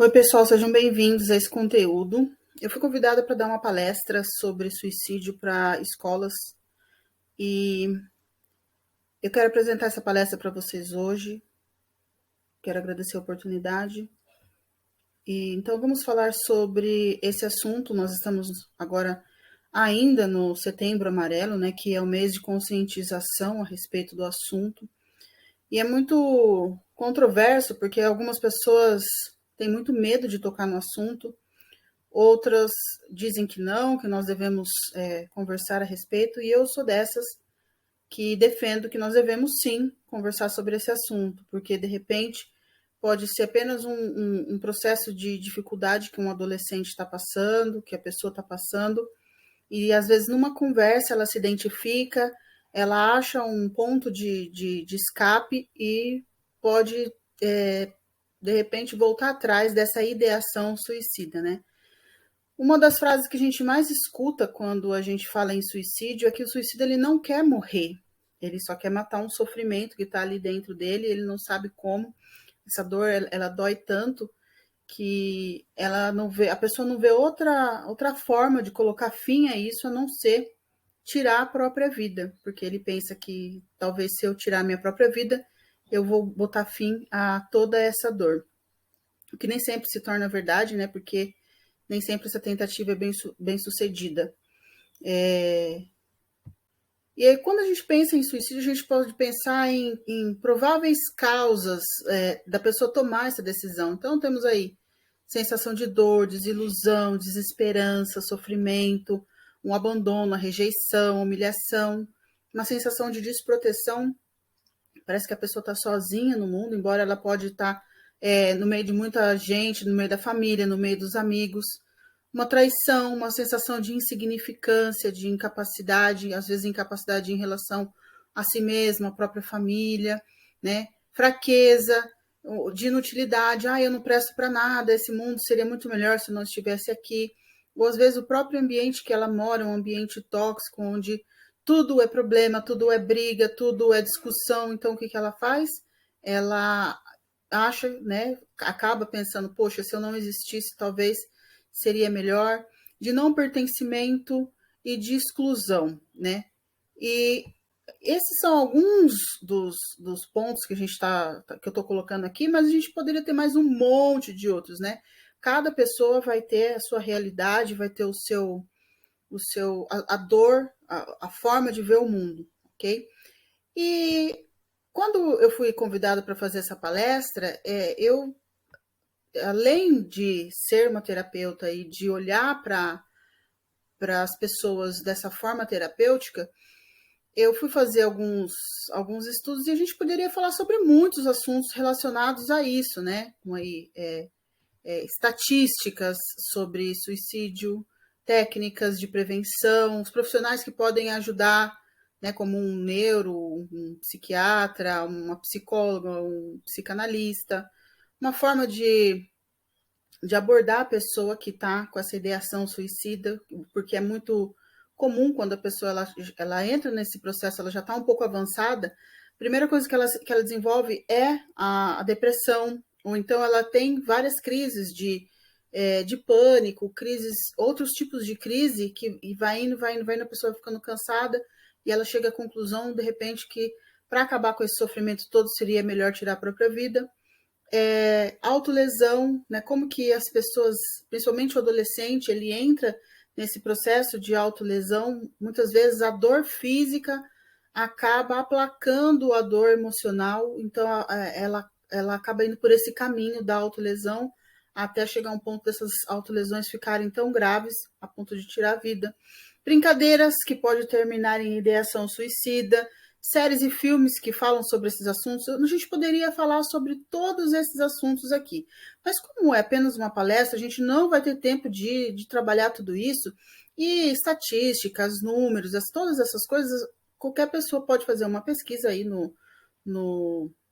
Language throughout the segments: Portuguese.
Oi, pessoal, sejam bem-vindos a esse conteúdo. Eu fui convidada para dar uma palestra sobre suicídio para escolas e eu quero apresentar essa palestra para vocês hoje. Quero agradecer a oportunidade. Então, vamos falar sobre esse assunto. Nós estamos agora ainda no Setembro Amarelo, né, que é o mês de conscientização a respeito do assunto. E é muito controverso, porque algumas pessoas têm muito medo de tocar no assunto. Outras dizem que não, que nós devemos conversar a respeito, e eu sou dessas que defendo que nós devemos sim conversar sobre esse assunto, porque de repente pode ser apenas um processo de dificuldade que um adolescente está passando, que a pessoa está passando, e às vezes numa conversa ela se identifica, ela acha um ponto de escape e pode, de repente, voltar atrás dessa ideação suicida, né? Uma das frases que a gente mais escuta quando a gente fala em suicídio é que o suicida ele não quer morrer, ele só quer matar um sofrimento que está ali dentro dele, ele não sabe como. Essa dor ela dói tanto que ela não vê, a pessoa não vê outra forma de colocar fim a isso a não ser tirar a própria vida, porque ele pensa que talvez se eu tirar a minha própria vida, eu vou botar fim a toda essa dor. O que nem sempre se torna verdade, né? Porque nem sempre essa tentativa é bem sucedida. E aí, quando a gente pensa em suicídio, a gente pode pensar em prováveis causas da pessoa tomar essa decisão. Então, temos aí sensação de dor, desilusão, desesperança, sofrimento, um abandono, a rejeição, humilhação, uma sensação de desproteção. Parece que a pessoa está sozinha no mundo, embora ela pode estar no meio de muita gente, no meio da família, no meio dos amigos. Uma traição, uma sensação de insignificância, de incapacidade, às vezes incapacidade em relação a si mesma, a própria família, né? Fraqueza, de inutilidade, eu não presto para nada, esse mundo seria muito melhor se eu não estivesse aqui. Ou às vezes o próprio ambiente que ela mora é um ambiente tóxico, onde tudo é problema, tudo é briga, tudo é discussão. Então o que ela faz? Ela acha, né? Acaba pensando, poxa, se eu não existisse, talvez seria melhor, de não pertencimento e de exclusão, né? E esses são alguns dos pontos que a gente que eu estou colocando aqui, mas a gente poderia ter mais um monte de outros, né? Cada pessoa vai ter a sua realidade, vai ter a dor, a forma de ver o mundo, ok? E quando eu fui convidada para fazer essa palestra, eu, além de ser uma terapeuta e de olhar para as pessoas dessa forma terapêutica, eu fui fazer alguns estudos e a gente poderia falar sobre muitos assuntos relacionados a isso, né? Como aí, estatísticas sobre suicídio, técnicas de prevenção, os profissionais que podem ajudar, né, como um um psiquiatra, uma psicóloga, um psicanalista, uma forma de abordar a pessoa que está com essa ideação suicida, porque é muito comum quando a pessoa ela entra nesse processo, ela já está um pouco avançada. A primeira coisa que ela desenvolve é a depressão, ou então ela tem várias crises de pânico, outros tipos de crise que vai indo, a pessoa vai ficando cansada e ela chega à conclusão, de repente, que para acabar com esse sofrimento todo seria melhor tirar a própria vida. Autolesão, né? Como que as pessoas, principalmente o adolescente, ele entra nesse processo de autolesão, muitas vezes a dor física acaba aplacando a dor emocional, então ela acaba indo por esse caminho da autolesão até chegar a um ponto dessas autolesões ficarem tão graves a ponto de tirar a vida. Brincadeiras que pode terminar em ideação suicida, séries e filmes que falam sobre esses assuntos. A gente poderia falar sobre todos esses assuntos aqui. Mas como é apenas uma palestra, a gente não vai ter tempo de trabalhar tudo isso. E estatísticas, números, todas essas coisas, qualquer pessoa pode fazer uma pesquisa aí no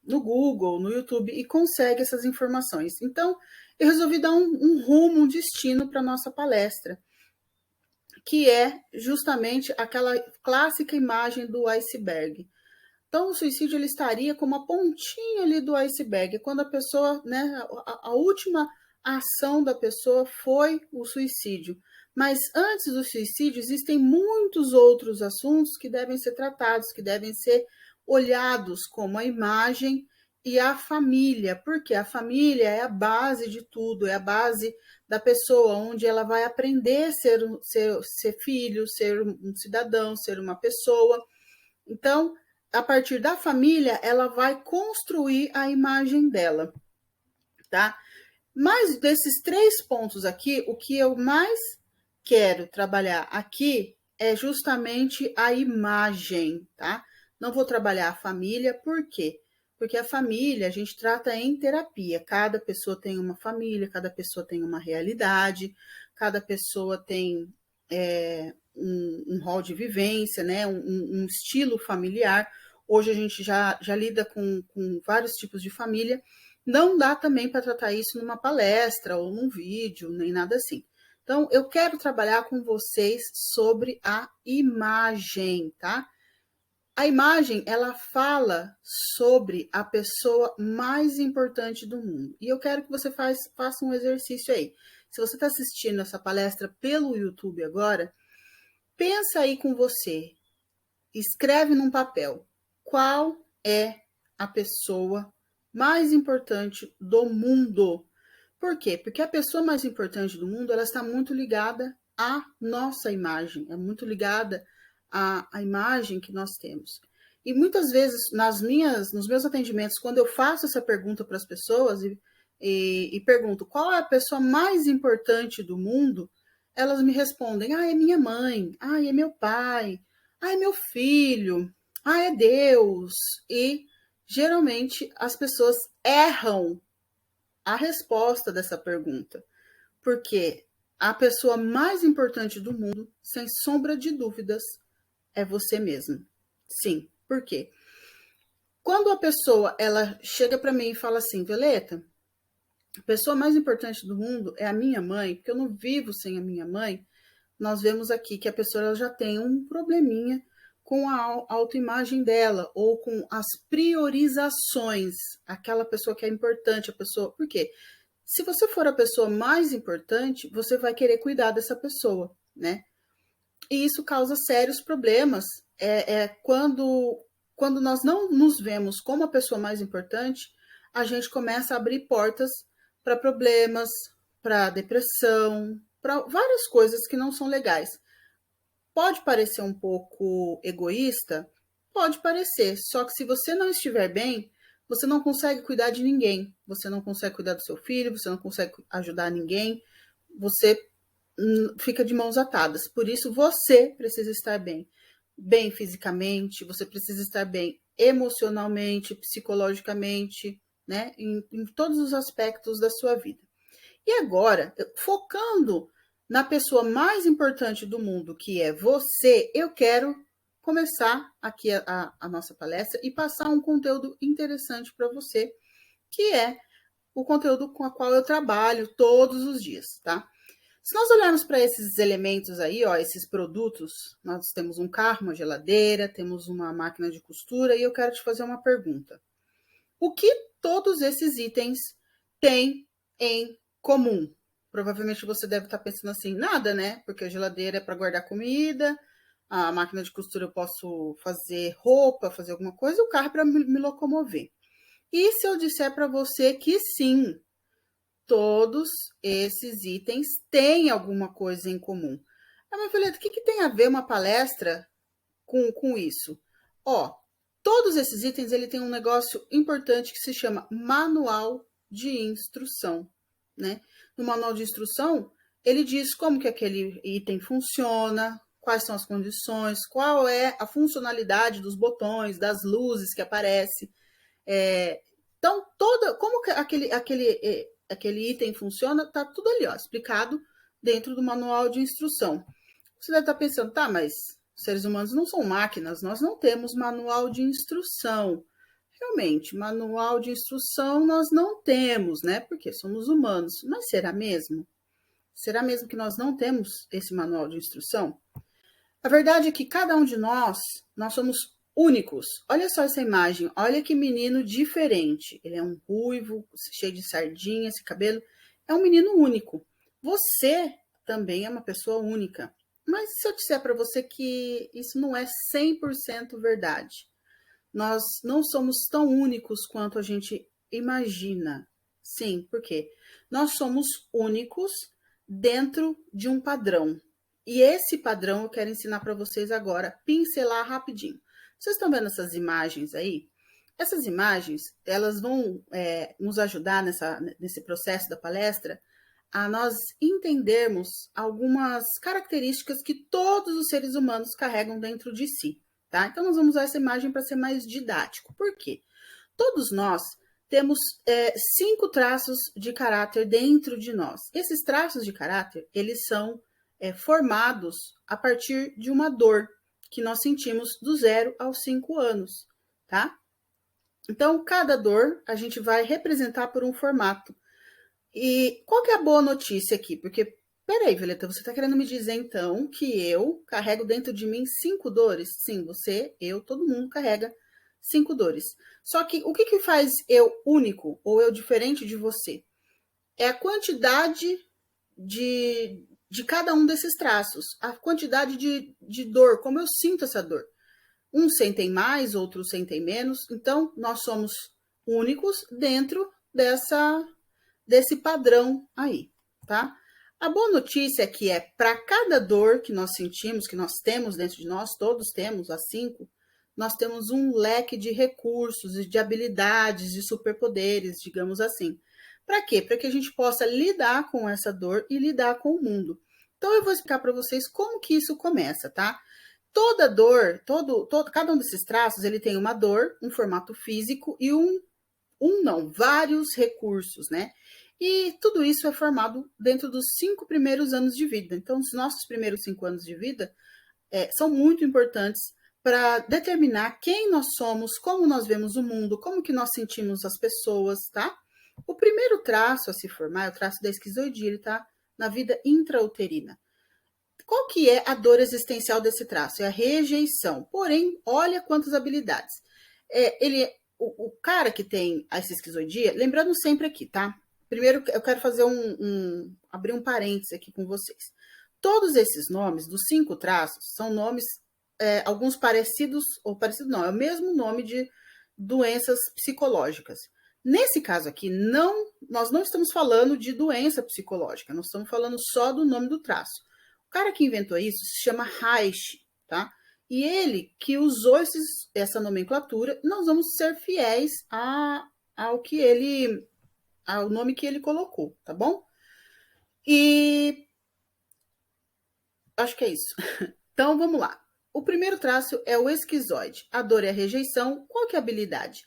Google, no YouTube, e consegue essas informações. Então, eu resolvi dar um rumo, um destino para a nossa palestra, que é justamente aquela clássica imagem do iceberg. Então, o suicídio ele estaria como a pontinha ali do iceberg, quando a pessoa, né, a última a ação da pessoa foi o suicídio. Mas antes do suicídio, existem muitos outros assuntos que devem ser tratados, que devem ser olhados, como a imagem e a família, porque a família é a base de tudo, é a base da pessoa, onde ela vai aprender a ser filho, ser um cidadão, ser uma pessoa. Então, a partir da família, ela vai construir a imagem dela, tá? Mas desses 3 pontos aqui, o que eu mais quero trabalhar aqui é justamente a imagem, tá? Não vou trabalhar a família, por quê? Porque a família a gente trata em terapia. Cada pessoa tem uma família, cada pessoa tem uma realidade, cada pessoa tem um rol de vivência, né? Um estilo familiar. Hoje a gente já lida com vários tipos de família. Não dá também para tratar isso numa palestra ou num vídeo, nem nada assim. Então, eu quero trabalhar com vocês sobre a imagem, tá? A imagem, ela fala sobre a pessoa mais importante do mundo. E eu quero que você faça um exercício aí. Se você está assistindo essa palestra pelo YouTube agora, pensa aí com você. Escreve num papel. Qual é a pessoa mais importante do mundo? Por quê? Porque a pessoa mais importante do mundo, ela está muito ligada à nossa imagem, é muito ligada à imagem que nós temos. E muitas vezes, nos meus atendimentos, quando eu faço essa pergunta para as pessoas e pergunto qual é a pessoa mais importante do mundo, elas me respondem, é minha mãe, é meu pai, é meu filho, é Deus. E geralmente as pessoas erram a resposta dessa pergunta, porque a pessoa mais importante do mundo, sem sombra de dúvidas, é você mesmo. Sim, por quê? Quando a pessoa ela chega para mim e fala assim, Violeta, a pessoa mais importante do mundo é a minha mãe, porque eu não vivo sem a minha mãe, nós vemos aqui que a pessoa ela já tem um probleminha com a autoimagem dela, ou com as priorizações, aquela pessoa que é importante, a pessoa. Por quê? Se você for a pessoa mais importante, você vai querer cuidar dessa pessoa, né? E isso causa sérios problemas. Quando nós não nos vemos como a pessoa mais importante, a gente começa a abrir portas para problemas, para depressão, para várias coisas que não são legais. Pode parecer um pouco egoísta? Pode parecer, só que se você não estiver bem, você não consegue cuidar de ninguém. Você não consegue cuidar do seu filho, você não consegue ajudar ninguém, você fica de mãos atadas. Por isso, você precisa estar bem. Bem fisicamente, você precisa estar bem emocionalmente, psicologicamente, né? Em todos os aspectos da sua vida. E agora, focando na pessoa mais importante do mundo, que é você, eu quero começar aqui a nossa palestra e passar um conteúdo interessante para você, que é o conteúdo com o qual eu trabalho todos os dias, tá? Se nós olharmos para esses elementos aí, ó, esses produtos, nós temos um carro, uma geladeira, temos uma máquina de costura e eu quero te fazer uma pergunta. O que todos esses itens têm em comum? Provavelmente você deve estar pensando assim, nada, né? Porque a geladeira é para guardar comida, a máquina de costura eu posso fazer roupa, fazer alguma coisa, o carro é para me locomover. E se eu disser para você que sim, todos esses itens têm alguma coisa em comum? Mas, Violeta, o que tem a ver uma palestra com isso? Ó, todos esses itens ele tem um negócio importante que se chama manual de instrução, né? No manual de instrução, ele diz como que aquele item funciona, quais são as condições, qual é a funcionalidade dos botões, das luzes que aparecem. Então, como que aquele item funciona, tá tudo ali, ó, explicado dentro do manual de instrução. Você deve estar pensando, tá, mas seres humanos não são máquinas, nós não temos manual de instrução. Realmente, manual de instrução nós não temos, né? Porque somos humanos. Mas será mesmo? Será mesmo que nós não temos esse manual de instrução? A verdade é que cada um de nós somos únicos. Olha só essa imagem, olha que menino diferente. Ele é um ruivo, cheio de sardinha, esse cabelo. é um menino único. Você também é uma pessoa única. Mas se eu disser para você que isso não é 100% verdade, nós não somos tão únicos quanto a gente imagina. Sim, por quê? Nós somos únicos dentro de um padrão. E esse padrão eu quero ensinar para vocês agora, pincelar rapidinho. Vocês estão vendo essas imagens aí? Essas imagens, elas vão nos ajudar nesse processo da palestra a nós entendermos algumas características que todos os seres humanos carregam dentro de si, tá? Então, nós vamos usar essa imagem para ser mais didático. Por quê? Todos nós temos 5 traços de caráter dentro de nós. Esses traços de caráter, eles são formados a partir de uma dor que nós sentimos do 0 aos 5 anos, tá? Então, cada dor a gente vai representar por um formato. E qual que é a boa notícia aqui? Porque, peraí, Violeta, você está querendo me dizer, então, que eu carrego dentro de mim 5 dores? Sim, você, eu, todo mundo carrega 5 dores. Só que o que faz eu único ou eu diferente de você? É a quantidade de cada um desses traços, a quantidade de dor, como eu sinto essa dor. Uns sentem mais, outros sentem menos. Então, nós somos únicos dentro desse padrão aí, tá? A boa notícia é que para cada dor que nós sentimos, que nós temos dentro de nós, todos temos, as 5, nós temos um leque de recursos, de habilidades, de superpoderes, digamos assim. Para quê? Para que a gente possa lidar com essa dor e lidar com o mundo. Então, eu vou explicar para vocês como que isso começa, tá? Toda dor, cada um desses traços, ele tem uma dor, um formato físico e vários recursos, né? E tudo isso é formado dentro dos 5 primeiros anos de vida. Então, os nossos primeiros 5 anos de vida são muito importantes para determinar quem nós somos, como nós vemos o mundo, como que nós sentimos as pessoas, tá? O primeiro traço a se formar é o traço da esquizoidia, ele tá na vida intrauterina. Qual que é a dor existencial desse traço? É a rejeição. Porém, olha quantas habilidades. O cara que tem essa esquizoidia, lembrando sempre aqui, tá? Primeiro, eu quero fazer abrir um parênteses aqui com vocês. Todos esses nomes, dos 5 traços, são nomes, alguns parecidos, ou parecido não, é o mesmo nome de doenças psicológicas. Nesse caso aqui, nós não estamos falando de doença psicológica, nós estamos falando só do nome do traço. O cara que inventou isso se chama Reich, tá? E ele que usou essa nomenclatura, nós vamos ser fiéis ao nome que ele colocou, tá bom? E acho que é isso. Então, vamos lá. O primeiro traço é o esquizoide. A dor e a rejeição. Qual que é a habilidade?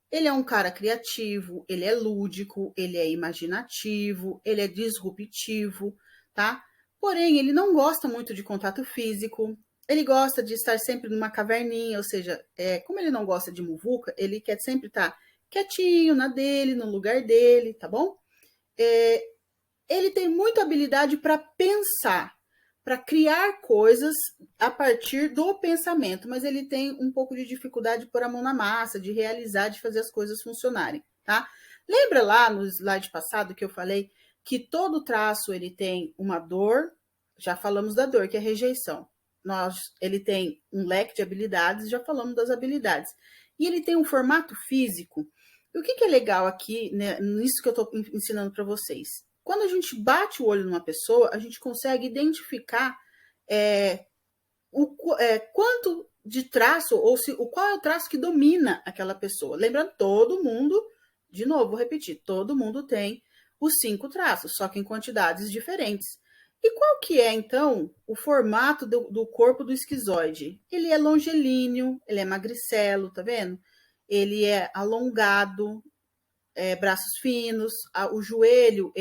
Ele é um cara criativo, ele é lúdico, ele é imaginativo, ele é disruptivo, tá? Porém, ele não gosta muito de contato físico, ele gosta de estar sempre numa caverninha, ou seja, como ele não gosta de muvuca, ele quer sempre estar quietinho na dele, no lugar dele, tá bom? Ele tem muita habilidade para pensar, para criar coisas a partir do pensamento, mas ele tem um pouco de dificuldade de pôr a mão na massa, de realizar, de fazer as coisas funcionarem, tá? Lembra lá no slide passado que eu falei que todo traço ele tem uma dor, já falamos da dor, que é a rejeição. Ele tem um leque de habilidades, já falamos das habilidades. E ele tem um formato físico. E o que é legal aqui, né, nisso que eu estou ensinando para vocês? Quando a gente bate o olho numa pessoa, a gente consegue identificar quanto de traço, qual é o traço que domina aquela pessoa. Lembrando, todo mundo, de novo, vou repetir, todo mundo tem os 5 traços, só que em quantidades diferentes. E qual que é, então, o formato do corpo do esquizoide? Ele é longilíneo, ele é magricelo, tá vendo? Ele é alongado, braços finos, o joelho,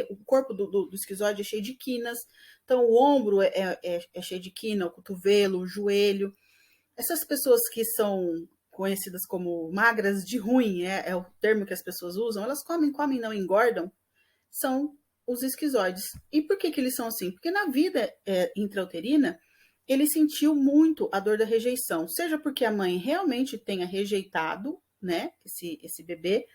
o corpo do esquizoide é cheio de quinas, então o ombro é cheio de quina, o cotovelo, o joelho. Essas pessoas que são conhecidas como magras de ruim, é o termo que as pessoas usam, elas comem, não engordam, são os esquizoides. E por que eles são assim? Porque na vida intrauterina, ele sentiu muito a dor da rejeição, seja porque a mãe realmente tenha rejeitado, né, esse bebê,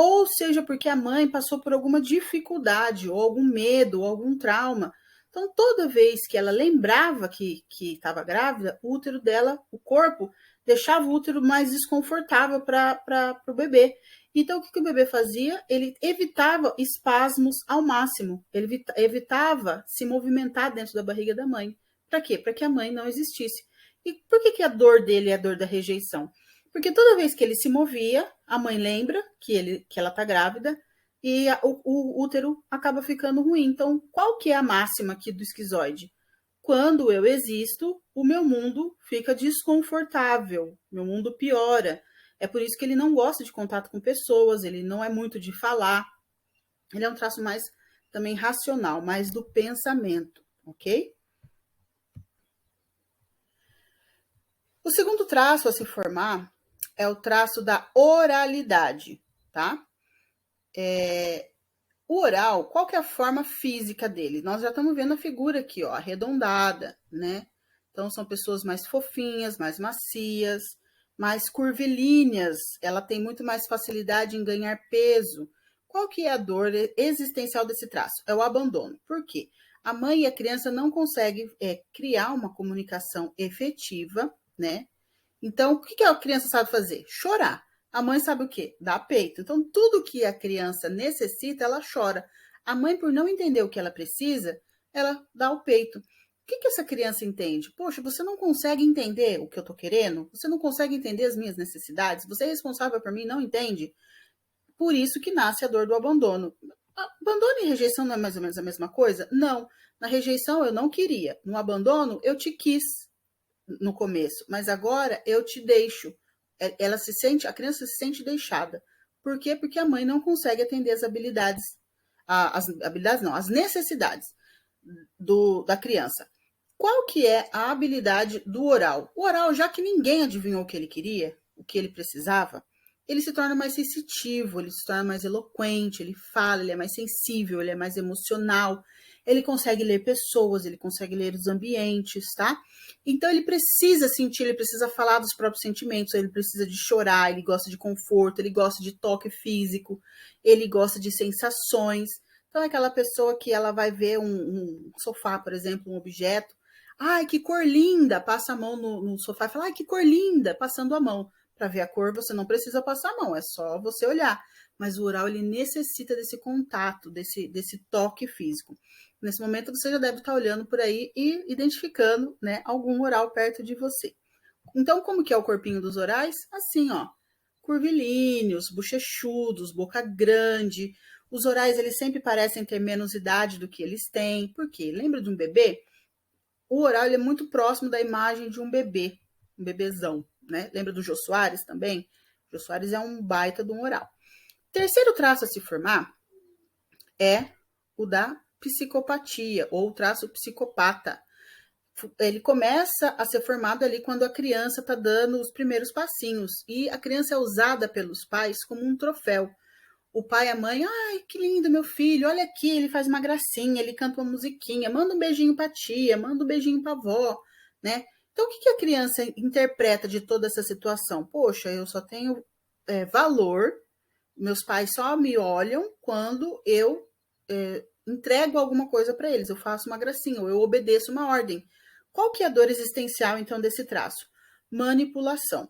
ou seja porque a mãe passou por alguma dificuldade, ou algum medo, ou algum trauma. Então, toda vez que ela lembrava que estava grávida, o útero dela, o corpo, deixava o útero mais desconfortável para o bebê. Então, o que o bebê fazia? Ele evitava espasmos ao máximo. Ele evitava se movimentar dentro da barriga da mãe. Para quê? Para que a mãe não existisse. E por que a dor dele é a dor da rejeição? Porque toda vez que ele se movia, a mãe lembra que ela está grávida e o útero acaba ficando ruim. Então, qual que é a máxima aqui do esquizoide? Quando eu existo, o meu mundo fica desconfortável, meu mundo piora. É por isso que ele não gosta de contato com pessoas, ele não é muito de falar. Ele é um traço mais também racional, mais do pensamento, ok? O segundo traço a se formar é o traço da oralidade, tá? O oral, qual que é a forma física dele? Nós já estamos vendo a figura aqui, ó, arredondada, né? Então, são pessoas mais fofinhas, mais macias, mais curvilíneas. Ela tem muito mais facilidade em ganhar peso. Qual que é a dor existencial desse traço? É o abandono. Por quê? A mãe e a criança não conseguem criar uma comunicação efetiva, né? Então, o que a criança sabe fazer? Chorar. A mãe sabe o quê? Dar peito. Então, tudo que a criança necessita, ela chora. A mãe, por não entender o que ela precisa, ela dá o peito. O que essa criança entende? Poxa, você não consegue entender o que eu tô querendo? Você não consegue entender as minhas necessidades? Você é responsável por mim, não entende? Por isso que nasce a dor do abandono. Abandono e rejeição não é mais ou menos a mesma coisa? Não. Na rejeição eu não queria. No abandono eu te quis no começo, mas agora eu te deixo. Ela se sente, a criança se sente deixada. Por quê? Porque a mãe não consegue atender as habilidades, as necessidades da criança. Qual que é a habilidade do oral? O oral, já que ninguém adivinhou o que ele queria, o que ele precisava, ele se torna mais sensitivo, ele se torna mais eloquente, ele fala, ele é mais sensível, ele é mais emocional, ele consegue ler pessoas, ele consegue ler os ambientes, tá? Então ele precisa sentir, ele precisa falar dos próprios sentimentos, ele precisa de chorar, ele gosta de conforto, ele gosta de toque físico, ele gosta de sensações. Então é aquela pessoa que ela vai ver um sofá, por exemplo, um objeto, ai, que cor linda, passa a mão no sofá e fala, ai, que cor linda, passando a mão. Para ver a cor, você não precisa passar a mão, é só você olhar. Mas o oral, ele necessita desse contato, desse toque físico. Nesse momento, você já deve estar olhando por aí e identificando, né, algum oral perto de você. Então, como que é o corpinho dos orais? Assim, ó, curvilíneos, bochechudos, boca grande. Os orais, eles sempre parecem ter menos idade do que eles têm. Por quê? Lembra de um bebê? O oral ele é muito próximo da imagem de um bebezão, né? Lembra do Jô Soares também? O Jô Soares é um baita de um oral. Terceiro traço a se formar é o da psicopatia, ou o traço psicopata. Ele começa a ser formado ali quando a criança está dando os primeiros passinhos, e a criança é usada pelos pais como um troféu. O pai e a mãe, ai, que lindo, meu filho, olha aqui, ele faz uma gracinha, ele canta uma musiquinha, manda um beijinho pra tia, manda um beijinho pra avó, né? Então, o que a criança interpreta de toda essa situação? Poxa, eu só tenho valor, meus pais só me olham quando eu entrego alguma coisa para eles, eu faço uma gracinha, ou eu obedeço uma ordem. Qual que é a dor existencial, então, desse traço? Manipulação.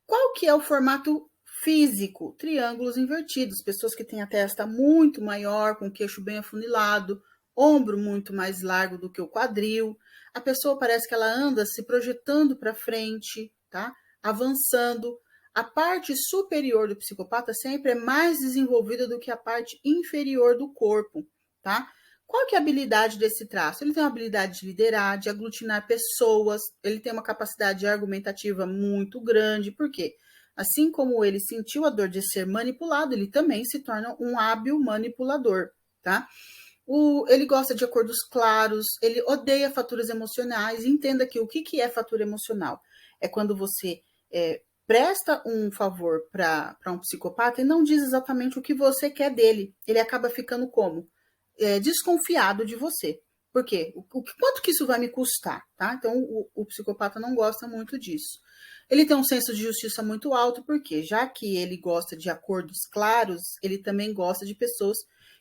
Qual que é o formato físico? Triângulos invertidos, pessoas que têm a testa muito maior, com o queixo bem afunilado, ombro muito mais largo do que o quadril. A pessoa parece que ela anda se projetando para frente, tá? Avançando. A parte superior do psicopata sempre é mais desenvolvida do que a parte inferior do corpo, tá? Qual que é a habilidade desse traço? Ele tem uma habilidade de liderar, de aglutinar pessoas, ele tem uma capacidade argumentativa muito grande, por quê? Assim como ele sentiu a dor de ser manipulado, ele também se torna um hábil manipulador, tá? Ele gosta de acordos claros, ele odeia faturas emocionais. Entenda que o que é fatura emocional? É quando você presta um favor para um psicopata e não diz exatamente o que você quer dele. Ele acaba ficando como? Desconfiado de você. Por quê? Quanto que isso vai me custar? Tá? Então, o psicopata não gosta muito disso. Ele tem um senso de justiça muito alto, porque já que ele gosta de acordos claros, ele também gosta de pessoas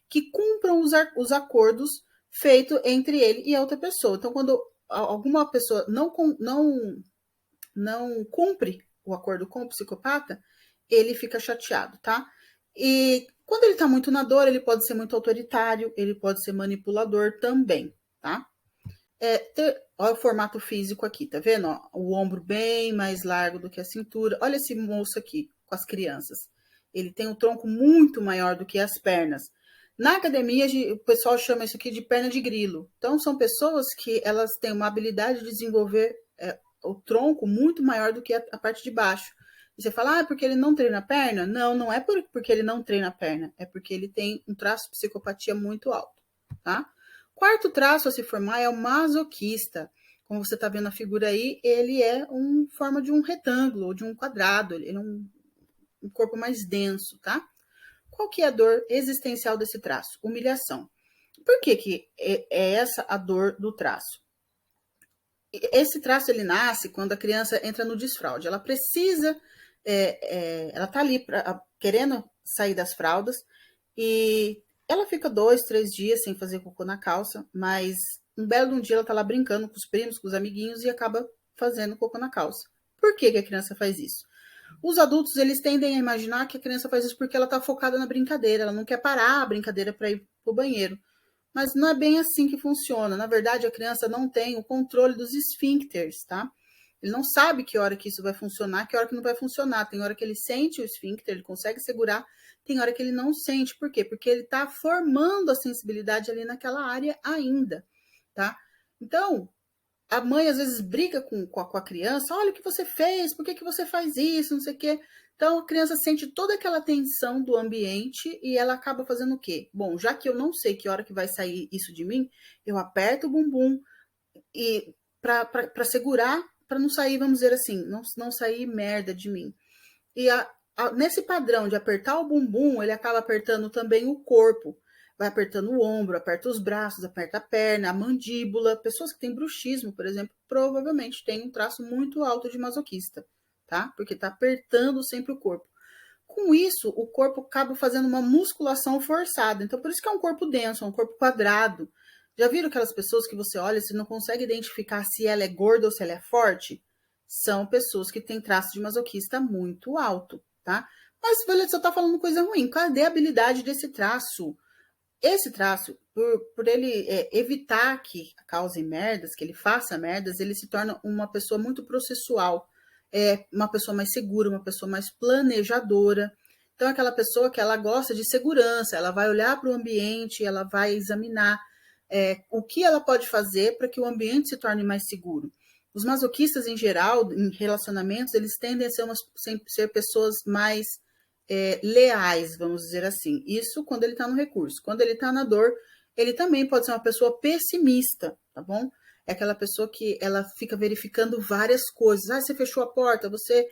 que cumpram os acordos feitos entre ele e a outra pessoa. Então, quando alguma pessoa não cumpre o acordo com o psicopata, ele fica chateado, tá? E quando ele tá muito na dor, ele pode ser muito autoritário, ele pode ser manipulador também, tá? Olha o formato físico aqui, tá vendo? Ó, o ombro bem mais largo do que a cintura. Olha esse moço aqui com as crianças. Ele tem um tronco muito maior do que as pernas. Na academia, o pessoal chama isso aqui de perna de grilo. Então, são pessoas que elas têm uma habilidade de desenvolver o tronco muito maior do que a parte de baixo. E você fala, porque ele não treina a perna? Não, não é porque ele não treina a perna. É porque ele tem um traço de psicopatia muito alto, tá? Quarto traço a se formar é o masoquista. Como você está vendo a figura aí, ele é forma de um retângulo ou de um quadrado. Ele é um corpo mais denso, tá? Qual que é a dor existencial desse traço? Humilhação. Por que é essa a dor do traço? Esse traço ele nasce quando a criança entra no desfraude. Ela precisa, ela tá ali querendo sair das fraldas e ela fica 2, 3 dias sem fazer cocô na calça, mas um belo dia ela tá lá brincando com os primos, com os amiguinhos e acaba fazendo cocô na calça. Por que a criança faz isso? Os adultos, eles tendem a imaginar que a criança faz isso porque ela tá focada na brincadeira, ela não quer parar a brincadeira para ir pro banheiro. Mas não é bem assim que funciona. Na verdade, a criança não tem o controle dos esfíncteres, tá? Ele não sabe que hora que isso vai funcionar, que hora que não vai funcionar. Tem hora que ele sente o esfíncter, ele consegue segurar, tem hora que ele não sente. Por quê? Porque ele está formando a sensibilidade ali naquela área ainda, tá? Então, a mãe às vezes briga com a criança, olha o que você fez, por que você faz isso, não sei o quê. Então, a criança sente toda aquela tensão do ambiente e ela acaba fazendo o quê? Bom, já que eu não sei que hora que vai sair isso de mim, eu aperto o bumbum e para segurar, para não sair, vamos dizer assim, não sair merda de mim. E nesse padrão de apertar o bumbum, ele acaba apertando também o corpo. Vai apertando o ombro, aperta os braços, aperta a perna, a mandíbula. Pessoas que têm bruxismo, por exemplo, provavelmente têm um traço muito alto de masoquista, tá? Porque tá apertando sempre o corpo. Com isso, o corpo acaba fazendo uma musculação forçada. Então, por isso que é um corpo denso, é um corpo quadrado. Já viram aquelas pessoas que você olha e você não consegue identificar se ela é gorda ou se ela é forte? São pessoas que têm traço de masoquista muito alto, tá? Mas, Violeta, você tá falando coisa ruim. Cadê a habilidade desse traço? Esse traço, por ele evitar que cause merdas, que ele faça merdas, ele se torna uma pessoa muito processual, uma pessoa mais segura, uma pessoa mais planejadora. Então, é aquela pessoa que ela gosta de segurança, ela vai olhar para o ambiente, ela vai examinar o que ela pode fazer para que o ambiente se torne mais seguro. Os masoquistas, em geral, em relacionamentos, eles tendem a ser pessoas mais leais, vamos dizer assim. Isso quando ele está no recurso. Quando ele está na dor, ele também pode ser uma pessoa pessimista, tá bom? É aquela pessoa que ela fica verificando várias coisas. Você fechou a porta, você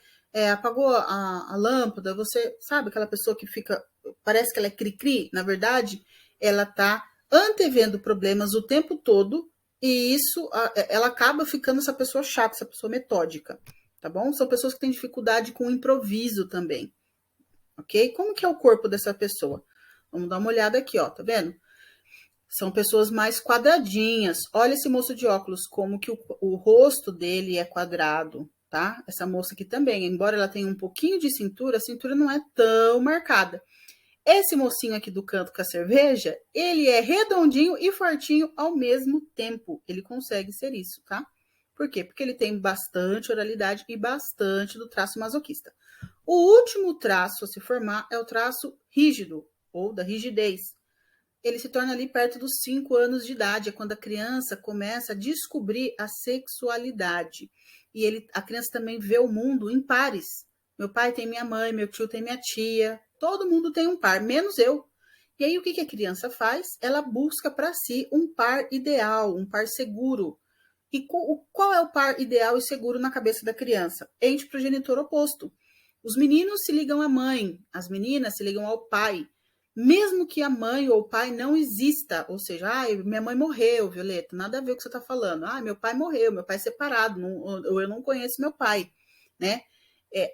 apagou a lâmpada, você sabe aquela pessoa que fica, parece que ela é cri-cri, na verdade, ela está antevendo problemas o tempo todo e isso, ela acaba ficando essa pessoa chata, essa pessoa metódica, tá bom? São pessoas que têm dificuldade com o improviso também. Ok? Como que é o corpo dessa pessoa? Vamos dar uma olhada aqui, ó, tá vendo? São pessoas mais quadradinhas. Olha esse moço de óculos, como que o rosto dele é quadrado, tá? Essa moça aqui também, embora ela tenha um pouquinho de cintura, a cintura não é tão marcada. Esse mocinho aqui do canto com a cerveja, ele é redondinho e fortinho ao mesmo tempo. Ele consegue ser isso, tá? Por quê? Porque ele tem bastante oralidade e bastante do traço masoquista. O último traço a se formar é o traço rígido, ou da rigidez. Ele se torna ali perto dos 5 anos de idade, é quando a criança começa a descobrir a sexualidade. E a criança também vê o mundo em pares. Meu pai tem minha mãe, meu tio tem minha tia, todo mundo tem um par, menos eu. E aí o que a criança faz? Ela busca para si um par ideal, um par seguro. E qual é o par ideal e seguro na cabeça da criança? Ente progenitor oposto. Os meninos se ligam à mãe, as meninas se ligam ao pai. Mesmo que a mãe ou o pai não exista, ou seja, minha mãe morreu, Violeta, nada a ver com o que você está falando. Meu pai morreu, meu pai é separado, eu não conheço meu pai. né?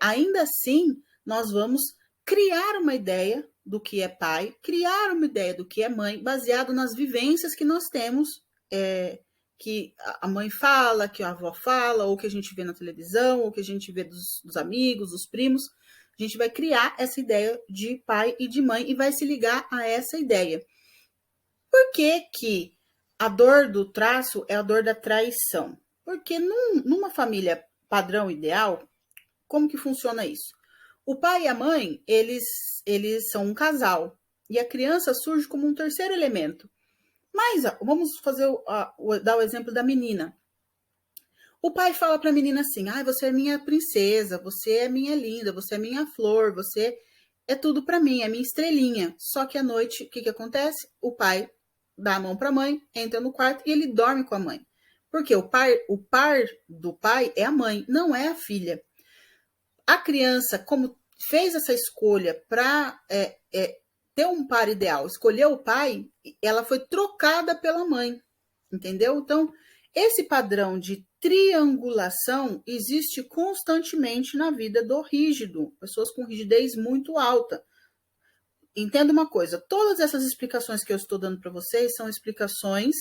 Ainda assim, nós vamos criar uma ideia do que é pai, criar uma ideia do que é mãe, baseado nas vivências que nós temos, que a mãe fala, que a avó fala, ou que a gente vê na televisão, ou que a gente vê dos amigos, dos primos. A gente vai criar essa ideia de pai e de mãe e vai se ligar a essa ideia. Por que que a dor do traço é a dor da traição? Porque numa família padrão ideal, como que funciona isso? O pai e a mãe, eles são um casal. E a criança surge como um terceiro elemento. Mas vamos dar o exemplo da menina. O pai fala para a menina assim: você é minha princesa, você é minha linda, você é minha flor, você é tudo para mim, é minha estrelinha. Só que à noite, o que acontece? O pai dá a mão para a mãe, entra no quarto e ele dorme com a mãe. Porque o par do pai é a mãe, não é a filha. A criança, como fez essa escolha para ter um par ideal, escolheu o pai, ela foi trocada pela mãe, entendeu? Então, esse padrão de triangulação existe constantemente na vida do rígido, pessoas com rigidez muito alta. Entenda uma coisa, todas essas explicações que eu estou dando para vocês são explicações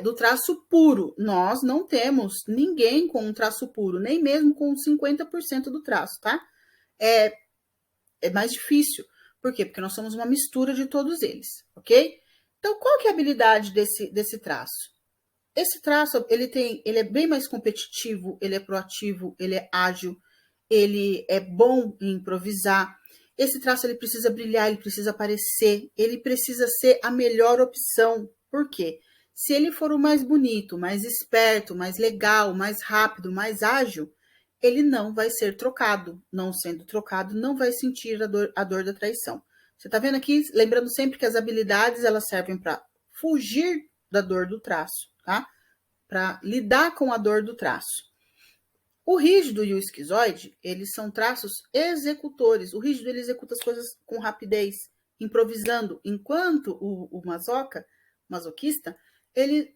do traço puro. Nós não temos ninguém com um traço puro, nem mesmo com 50% do traço, tá? É mais difícil. Por quê? Porque nós somos uma mistura de todos eles, ok? Então, qual que é a habilidade desse traço? Esse traço, ele é bem mais competitivo, ele é proativo, ele é ágil, ele é bom em improvisar. Esse traço, ele precisa brilhar, ele precisa aparecer, ele precisa ser a melhor opção. Por quê? Se ele for o mais bonito, mais esperto, mais legal, mais rápido, mais ágil, ele não vai ser trocado. Não sendo trocado, não vai sentir a dor da traição. Você está vendo aqui? Lembrando sempre que as habilidades, elas servem para fugir da dor do traço, tá? Para lidar com a dor do traço. O rígido e o esquizoide, eles são traços executores. O rígido, ele executa as coisas com rapidez, improvisando, enquanto o masoquista, ele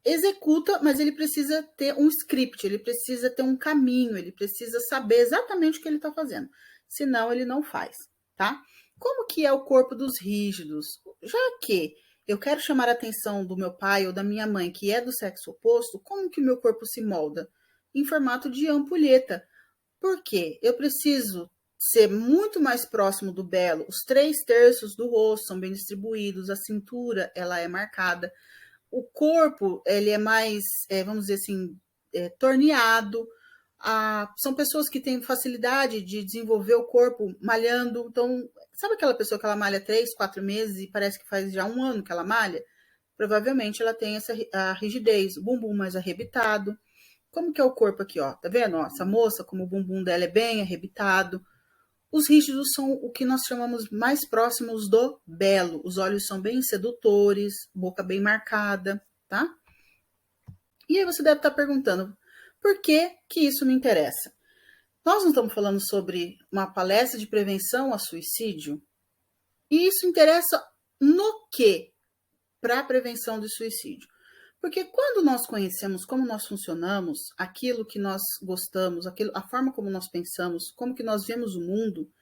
executa, mas ele precisa ter um script, ele precisa ter um caminho, ele precisa saber exatamente o que ele está fazendo. Senão, ele não faz, tá? Como que é o corpo dos rígidos? Já que eu quero chamar a atenção do meu pai ou da minha mãe, que é do sexo oposto, como que o meu corpo se molda? Em formato de ampulheta. Por quê? Eu preciso ser muito mais próximo do belo. Os 3/3 do rosto são bem distribuídos, a cintura ela é marcada. O corpo, ele é mais, vamos dizer assim, torneado. São pessoas que têm facilidade de desenvolver o corpo malhando. Então, sabe aquela pessoa que ela malha 3, 4 meses e parece que faz já 1 ano que ela malha? Provavelmente ela tem a rigidez, o bumbum mais arrebitado. Como que é o corpo aqui, ó? Tá vendo? Ó, essa moça, como o bumbum dela é bem arrebitado. Os rígidos são o que nós chamamos mais próximos do belo. Os olhos são bem sedutores, boca bem marcada, tá? E aí você deve estar perguntando, por que que isso me interessa? Nós não estamos falando sobre uma palestra de prevenção a suicídio? E isso interessa no quê? Para a prevenção do suicídio. Porque quando nós conhecemos como nós funcionamos, aquilo que nós gostamos, a forma como nós pensamos, como que nós vemos o mundo,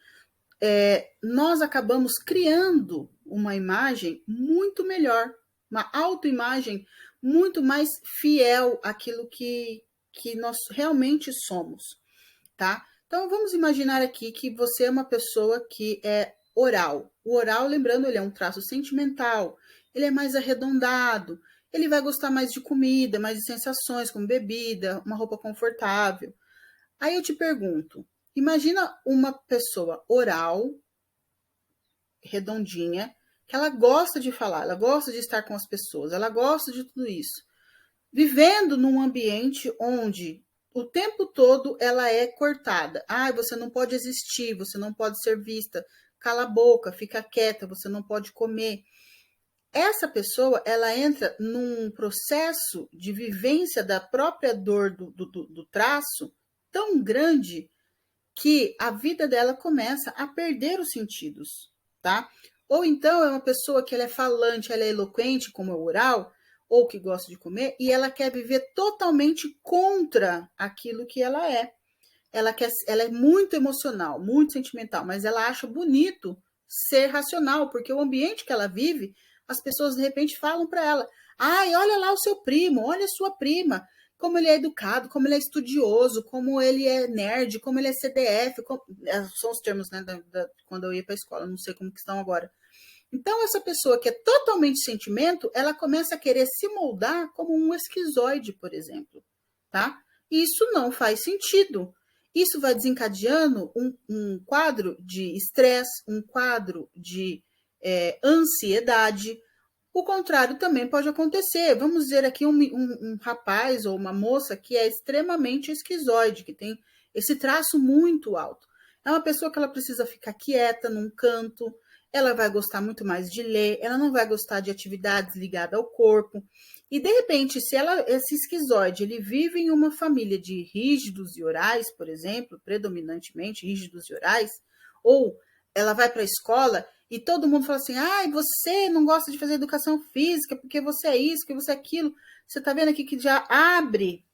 nós acabamos criando uma imagem muito melhor, uma autoimagem muito mais fiel àquilo que nós realmente somos, tá? Então, vamos imaginar aqui que você é uma pessoa que é oral. O oral, lembrando, ele é um traço sentimental, ele é mais arredondado, ele vai gostar mais de comida, mais de sensações, como bebida, uma roupa confortável. Aí eu te pergunto, imagina uma pessoa oral, redondinha, que ela gosta de falar, ela gosta de estar com as pessoas, ela gosta de tudo isso, vivendo num ambiente onde o tempo todo ela é cortada. Você não pode existir, você não pode ser vista, cala a boca, fica quieta, você não pode comer. Essa pessoa, ela entra num processo de vivência da própria dor do traço tão grande que a vida dela começa a perder os sentidos, tá? Ou então é uma pessoa que ela é falante, ela é eloquente, como é o oral, ou que gosta de comer, e ela quer viver totalmente contra aquilo que ela é. Ela é muito emocional, muito sentimental, mas ela acha bonito ser racional, porque o ambiente que ela vive, as pessoas de repente falam para ela: ai, olha lá o seu primo, olha a sua prima, como ele é educado, como ele é estudioso, como ele é nerd, como ele é CDF, são os termos, né, quando eu ia para a escola, não sei como que estão agora. Então, essa pessoa que é totalmente sentimento, ela começa a querer se moldar como um esquizoide, por exemplo, tá? Isso não faz sentido. Isso vai desencadeando um quadro de estresse, um quadro de ansiedade. O contrário também pode acontecer. Vamos dizer aqui um rapaz ou uma moça que é extremamente esquizoide, que tem esse traço muito alto. É uma pessoa que ela precisa ficar quieta num canto, ela vai gostar muito mais de ler, ela não vai gostar de atividades ligadas ao corpo. E de repente, se esse esquizoide, ele vive em uma família de rígidos e orais, por exemplo, predominantemente rígidos e orais, ou ela vai para a escola e todo mundo fala assim: ai, você não gosta de fazer educação física porque você é isso, porque você é aquilo. Você está vendo aqui que já abre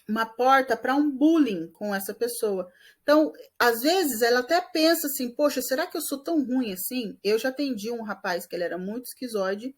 uma porta para um bullying com essa pessoa. Então, às vezes, ela até pensa assim: poxa, será que eu sou tão ruim assim? Eu já atendi um rapaz que ele era muito esquizoide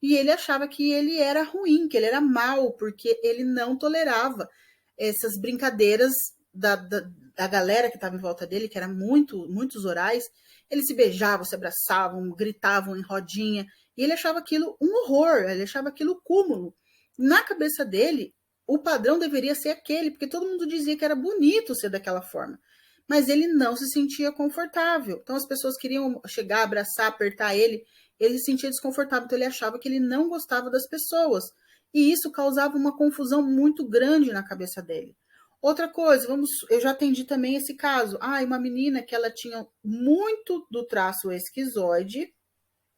e ele achava que ele era ruim, que ele era mau, porque ele não tolerava essas brincadeiras da galera que estava em volta dele, que era muitos orais. Eles se beijavam, se abraçavam, gritavam em rodinha, e ele achava aquilo um horror, ele achava aquilo cúmulo. Na cabeça dele, o padrão deveria ser aquele, porque todo mundo dizia que era bonito ser daquela forma. Mas ele não se sentia confortável. Então as pessoas queriam chegar, abraçar, apertar ele. Ele se sentia desconfortável, então ele achava que ele não gostava das pessoas. E isso causava uma confusão muito grande na cabeça dele. Outra coisa, eu já atendi também esse caso. Uma menina que ela tinha muito do traço esquizoide,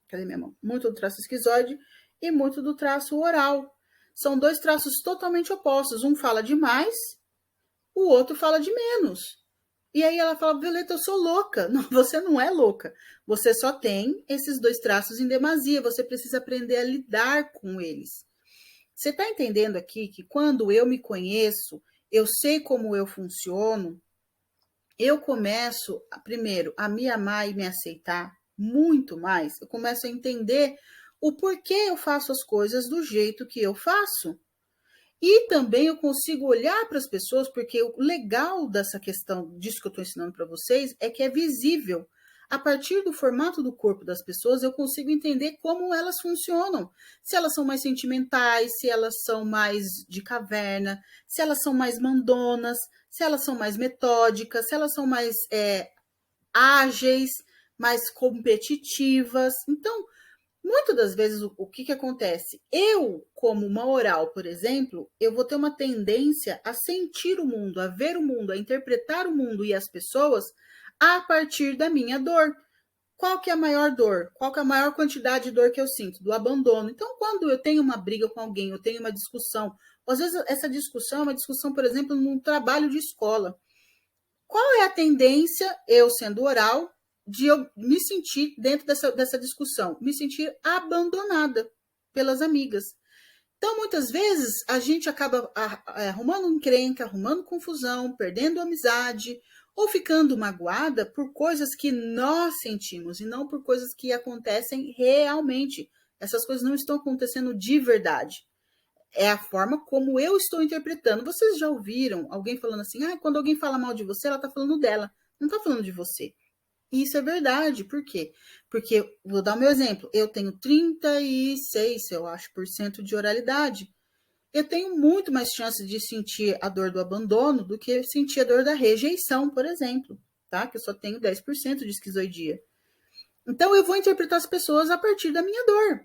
cadê minha mão? Muito do traço esquizoide e muito do traço oral. São dois traços totalmente opostos. Um fala demais, o outro fala de menos. E aí ela fala: Violeta, eu sou louca. Não, você não é louca. Você só tem esses dois traços em demasia. Você precisa aprender a lidar com eles. Você está entendendo aqui que quando eu me conheço, eu sei como eu funciono, eu começo, primeiro, a me amar e me aceitar muito mais. Eu começo a entender o porquê eu faço as coisas do jeito que eu faço. E também eu consigo olhar para as pessoas, porque o legal dessa questão, disso que eu estou ensinando para vocês, é que é visível. A partir do formato do corpo das pessoas, eu consigo entender como elas funcionam. Se elas são mais sentimentais, se elas são mais de caverna, se elas são mais mandonas, se elas são mais metódicas, se elas são mais ágeis, mais competitivas. Então, muitas das vezes, o que acontece? Eu, como uma oral, por exemplo, eu vou ter uma tendência a sentir o mundo, a ver o mundo, a interpretar o mundo e as pessoas a partir da minha dor. Qual que é a maior dor? Qual que é a maior quantidade de dor que eu sinto? Do abandono. Então, quando eu tenho uma briga com alguém, eu tenho uma discussão, às vezes essa discussão é uma discussão, por exemplo, num trabalho de escola. Qual é a tendência, eu sendo oral, de eu me sentir dentro dessa discussão? Me sentir abandonada pelas amigas. Então, muitas vezes, a gente acaba arrumando encrenca, arrumando confusão, perdendo amizade, ou ficando magoada por coisas que nós sentimos e não por coisas que acontecem realmente. Essas coisas não estão acontecendo de verdade. É a forma como eu estou interpretando. Vocês já ouviram alguém falando assim: quando alguém fala mal de você, ela está falando dela, não está falando de você. E isso é verdade. Por quê? Porque, vou dar o meu exemplo, eu tenho 36, eu acho, por cento de oralidade. Eu tenho muito mais chance de sentir a dor do abandono do que sentir a dor da rejeição, por exemplo, tá? Que eu só tenho 10% de esquizoidia. Então, eu vou interpretar as pessoas a partir da minha dor.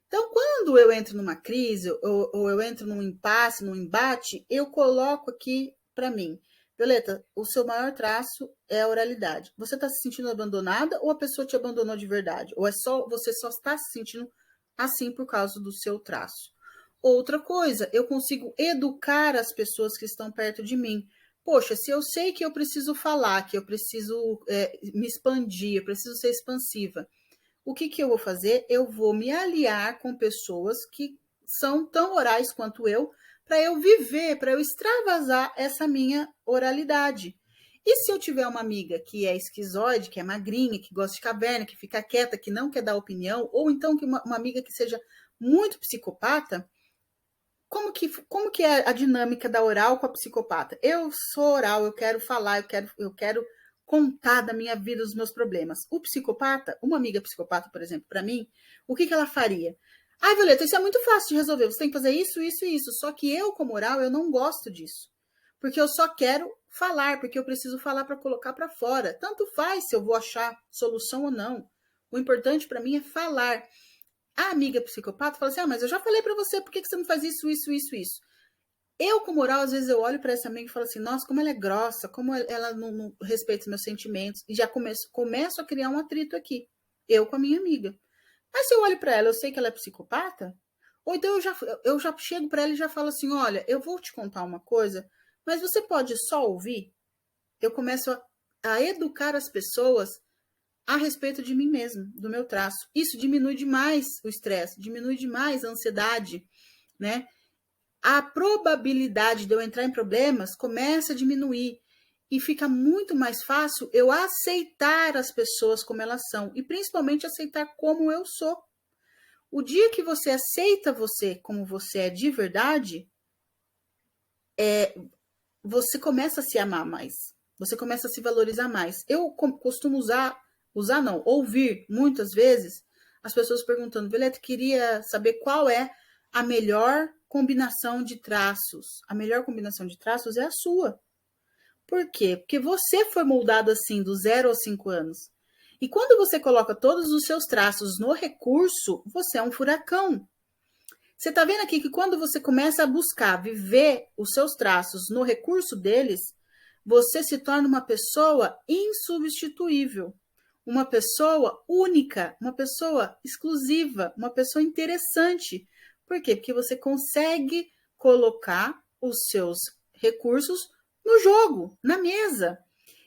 Então, quando eu entro numa crise ou eu entro num impasse, num embate, eu coloco aqui para mim: Violeta, o seu maior traço é a oralidade. Você está se sentindo abandonada ou a pessoa te abandonou de verdade? Ou você só está se sentindo assim por causa do seu traço? Outra coisa, eu consigo educar as pessoas que estão perto de mim. Poxa, se eu sei que eu preciso falar, que eu preciso me expandir, eu preciso ser expansiva, o que eu vou fazer? Eu vou me aliar com pessoas que são tão orais quanto eu, para eu viver, para eu extravasar essa minha oralidade. E se eu tiver uma amiga que é esquizoide, que é magrinha, que gosta de caverna, que fica quieta, que não quer dar opinião, ou então que uma amiga que seja muito psicopata, como que é a dinâmica da oral com a psicopata? Eu sou oral, eu quero falar, eu quero contar da minha vida, dos meus problemas. O psicopata, uma amiga psicopata, por exemplo, para mim, o que ela faria? Ai, Violeta, isso é muito fácil de resolver. Você tem que fazer isso, isso e isso. Só que eu, como oral, eu não gosto disso. Porque eu só quero falar, porque eu preciso falar para colocar para fora. Tanto faz se eu vou achar solução ou não. O importante para mim é falar. A amiga psicopata fala assim: mas eu já falei para você, por que você não faz isso, isso, isso, isso? Eu, como oral, às vezes eu olho para essa amiga e falo assim: nossa, como ela é grossa, como ela não respeita os meus sentimentos. E já começo a criar um atrito aqui. Eu com a minha amiga. Mas se eu olho para ela, eu sei que ela é psicopata? Ou então eu já chego para ela e já falo assim: olha, eu vou te contar uma coisa, mas você pode só ouvir? Eu começo a educar as pessoas a respeito de mim mesmo, do meu traço. Isso diminui demais o estresse, diminui demais a ansiedade, né? A probabilidade de eu entrar em problemas começa a diminuir e fica muito mais fácil eu aceitar as pessoas como elas são e principalmente aceitar como eu sou. O dia que você aceita você como você é de verdade, você começa a se amar mais. Você começa a se valorizar mais. Eu costumo ouvir muitas vezes as pessoas perguntando: Violeta, queria saber qual é a melhor combinação de traços. A melhor combinação de traços é a sua. Por quê? Porque você foi moldado assim, do 0 aos 5 anos. E quando você coloca todos os seus traços no recurso, você é um furacão. Você está vendo aqui que quando você começa a buscar viver os seus traços no recurso deles, você se torna uma pessoa insubstituível, uma pessoa única, uma pessoa exclusiva, uma pessoa interessante. Por quê? Porque você consegue colocar os seus recursos no jogo, na mesa.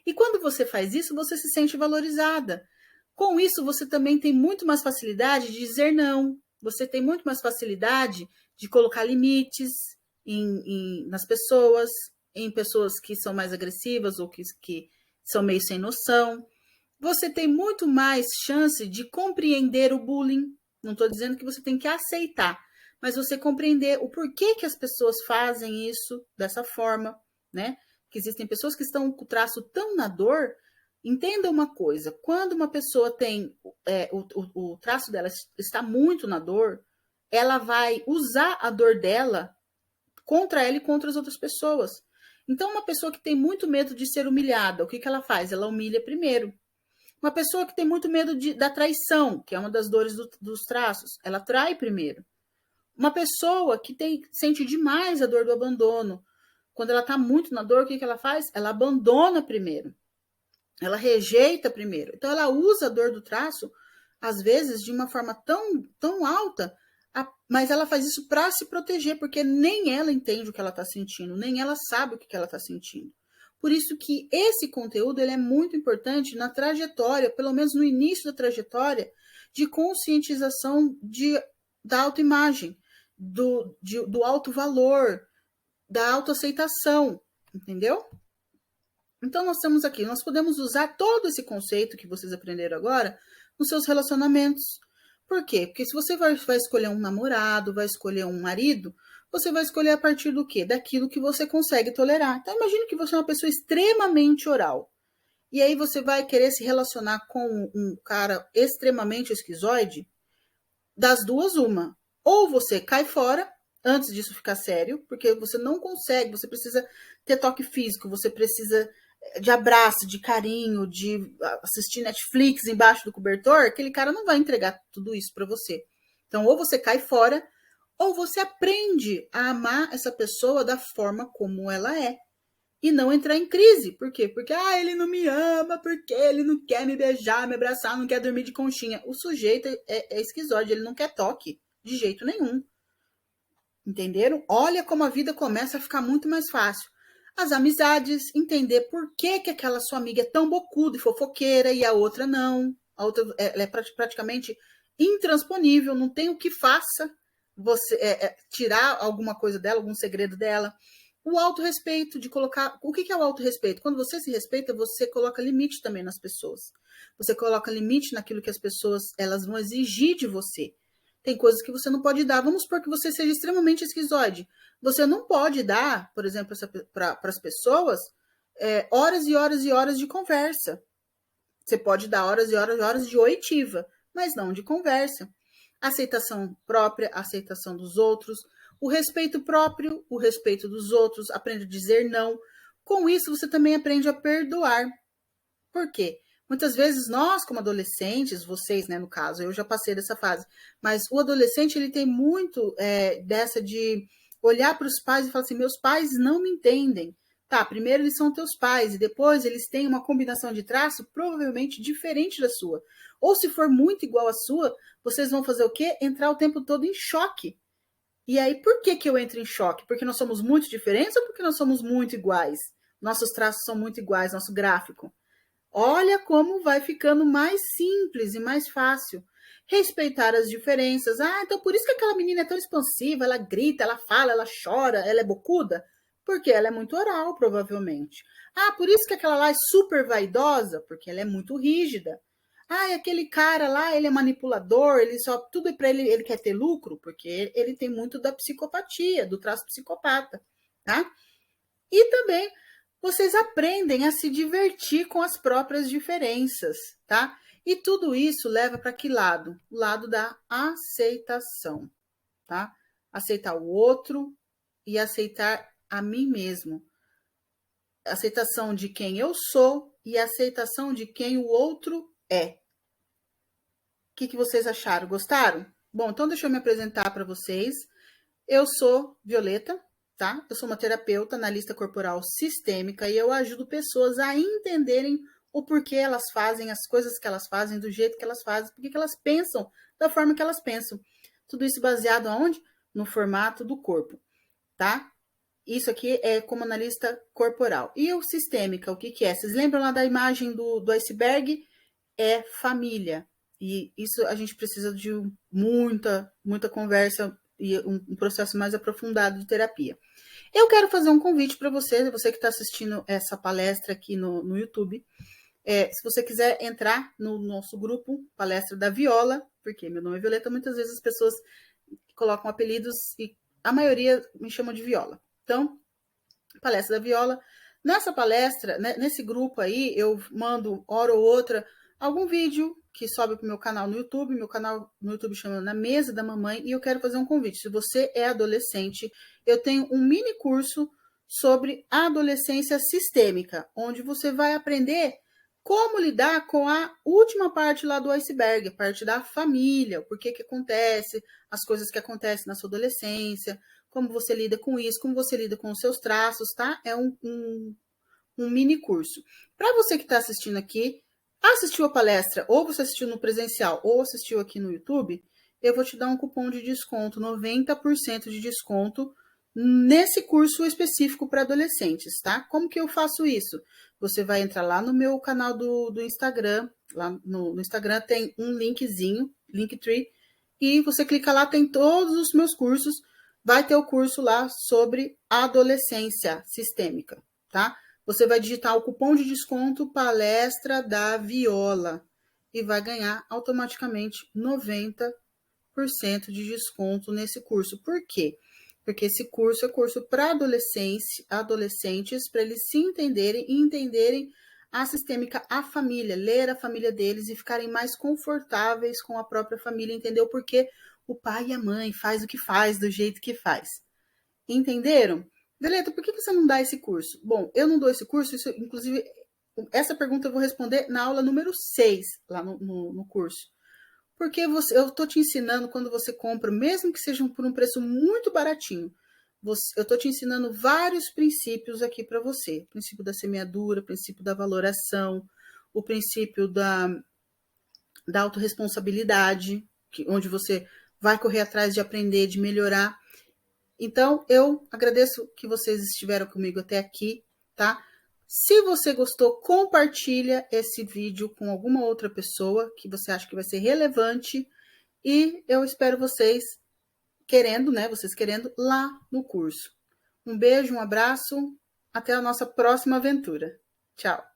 E quando você faz isso, você se sente valorizada. Com isso, você também tem muito mais facilidade de dizer não. Você tem muito mais facilidade de colocar limites nas pessoas, em pessoas que são mais agressivas ou que são meio sem noção. Você tem muito mais chance de compreender o bullying. Não estou dizendo que você tem que aceitar, mas você compreender o porquê que as pessoas fazem isso dessa forma, né? Que existem pessoas que estão com o traço tão na dor. Entenda uma coisa, quando uma pessoa tem o traço dela está muito na dor, ela vai usar a dor dela contra ela e contra as outras pessoas. Então, uma pessoa que tem muito medo de ser humilhada, o que ela faz? Ela humilha primeiro. Uma pessoa que tem muito medo da traição, que é uma das dores dos traços, ela trai primeiro. Uma pessoa que sente demais a dor do abandono, quando ela está muito na dor, o que ela faz? Ela abandona primeiro. Ela rejeita primeiro. Então, ela usa a dor do traço, às vezes, de uma forma tão alta, mas ela faz isso para se proteger, porque nem ela entende o que ela está sentindo, nem ela sabe o que ela está sentindo. Por isso que esse conteúdo ele é muito importante na trajetória, pelo menos no início da trajetória, de conscientização da autoimagem, do alto valor, da autoaceitação, entendeu? Então, nós temos aqui, nós podemos usar todo esse conceito que vocês aprenderam agora nos seus relacionamentos. Por quê? Porque se você vai escolher um namorado, vai escolher um marido, você vai escolher a partir do quê? Daquilo que você consegue tolerar. Então, imagine que você é uma pessoa extremamente oral. E aí você vai querer se relacionar com um cara extremamente esquizoide, das duas, uma. Ou você cai fora, antes disso ficar sério, porque você não consegue, você precisa ter toque físico, você precisa de abraço, de carinho, de assistir Netflix embaixo do cobertor, aquele cara não vai entregar tudo isso para você. Então, ou você cai fora, ou você aprende a amar essa pessoa da forma como ela é. E não entrar em crise. Por quê? Porque ele não me ama, porque ele não quer me beijar, me abraçar, não quer dormir de conchinha. O sujeito é esquizoide, ele não quer toque de jeito nenhum. Entenderam? Olha como a vida começa a ficar muito mais fácil. As amizades, entender por que aquela sua amiga é tão bocuda e fofoqueira e a outra não. a outra ela é praticamente intransponível, não tem o que faça você tirar alguma coisa dela, algum segredo dela. O autorrespeito, de colocar... O que é o autorrespeito? Quando você se respeita, você coloca limite também nas pessoas. Você coloca limite naquilo que as pessoas elas vão exigir de você. Tem coisas que você não pode dar. Vamos supor que você seja extremamente esquizoide. Você não pode dar, por exemplo, para as pessoas horas e horas e horas de conversa. Você pode dar horas e horas e horas de oitiva, mas não de conversa. Aceitação própria, aceitação dos outros, o respeito próprio, o respeito dos outros, aprende a dizer não. Com isso, você também aprende a perdoar. Por quê? Muitas vezes nós, como adolescentes, vocês, né, no caso, eu já passei dessa fase, mas o adolescente, ele tem muito dessa de olhar para os pais e falar assim, meus pais não me entendem. Tá, primeiro eles são teus pais e depois eles têm uma combinação de traço provavelmente diferente da sua. Ou se for muito igual à sua, vocês vão fazer o quê? Entrar o tempo todo em choque. E aí, por que eu entro em choque? Porque nós somos muito diferentes ou porque nós somos muito iguais? Nossos traços são muito iguais, nosso gráfico. Olha como vai ficando mais simples e mais fácil. Respeitar as diferenças. Ah, então por isso que aquela menina é tão expansiva, ela grita, ela fala, ela chora, ela é bocuda? Porque ela é muito oral, provavelmente. Ah, por isso que aquela lá é super vaidosa? Porque ela é muito rígida. Ah, e aquele cara lá, ele é manipulador, ele só tudo para ele, ele quer ter lucro, porque ele tem muito da psicopatia, do traço psicopata, tá? E também vocês aprendem a se divertir com as próprias diferenças, tá? E tudo isso leva para que lado? O lado da aceitação, tá? Aceitar o outro e aceitar a mim mesmo. Aceitação de quem eu sou e aceitação de quem o outro é. O que vocês acharam? Gostaram? Bom, então deixa eu me apresentar para vocês. Eu sou Violeta, tá? Eu sou uma terapeuta analista corporal sistêmica e eu ajudo pessoas a entenderem o porquê elas fazem as coisas que elas fazem, do jeito que elas fazem, porque elas pensam da forma que elas pensam. Tudo isso baseado aonde? No formato do corpo, tá? Isso aqui é como analista corporal. E o sistêmica, o que é? Vocês lembram lá da imagem do iceberg? É família. E isso a gente precisa de muita conversa e um processo mais aprofundado de terapia. Eu quero fazer um convite para você, você que está assistindo essa palestra aqui no YouTube. Se você quiser entrar no nosso grupo Palestra da Viola, porque meu nome é Violeta, muitas vezes as pessoas colocam apelidos e a maioria me chamam de Viola. Então, Palestra da Viola. Nessa palestra, né, nesse grupo aí, eu mando, hora ou outra, algum vídeo que sobe para o meu canal no YouTube. Meu canal no YouTube chama Na Mesa da Mamãe. E eu quero fazer um convite. Se você é adolescente, eu tenho um mini curso sobre adolescência sistêmica, onde você vai aprender como lidar com a última parte lá do iceberg, a parte da família, o porquê que acontece, as coisas que acontecem na sua adolescência, como você lida com isso, como você lida com os seus traços, tá? É um mini curso. Para você que está assistindo aqui, assistiu a palestra, ou você assistiu no presencial, ou assistiu aqui no YouTube, eu vou te dar um cupom de desconto, 90% de desconto, nesse curso específico para adolescentes, tá? Como que eu faço isso? Você vai entrar lá no meu canal do Instagram, lá no Instagram tem um linkzinho, Linktree, e você clica lá, tem todos os meus cursos, vai ter o curso lá sobre adolescência sistêmica, tá? Você vai digitar o cupom de desconto Palestra da Viola e vai ganhar automaticamente 90% de desconto nesse curso. Por quê? Porque esse curso é curso para adolescentes, para eles se entenderem e entenderem a sistêmica, a família, ler a família deles e ficarem mais confortáveis com a própria família, entender o porquê o pai e a mãe faz o que faz, do jeito que faz. Entenderam? Violeta, por que você não dá esse curso? Bom, eu não dou esse curso, isso, inclusive, essa pergunta eu vou responder na aula número 6, lá no curso. Porque eu estou te ensinando, quando você compra, mesmo que seja por um preço muito baratinho, eu estou te ensinando vários princípios aqui para você. O princípio da semeadura, o princípio da valoração, o princípio da autorresponsabilidade, onde você vai correr atrás de aprender, de melhorar. Então, eu agradeço que vocês estiveram comigo até aqui, tá? Se você gostou, compartilha esse vídeo com alguma outra pessoa que você acha que vai ser relevante. E eu espero vocês querendo, né? Vocês querendo lá no curso. Um beijo, um abraço. Até a nossa próxima aventura. Tchau!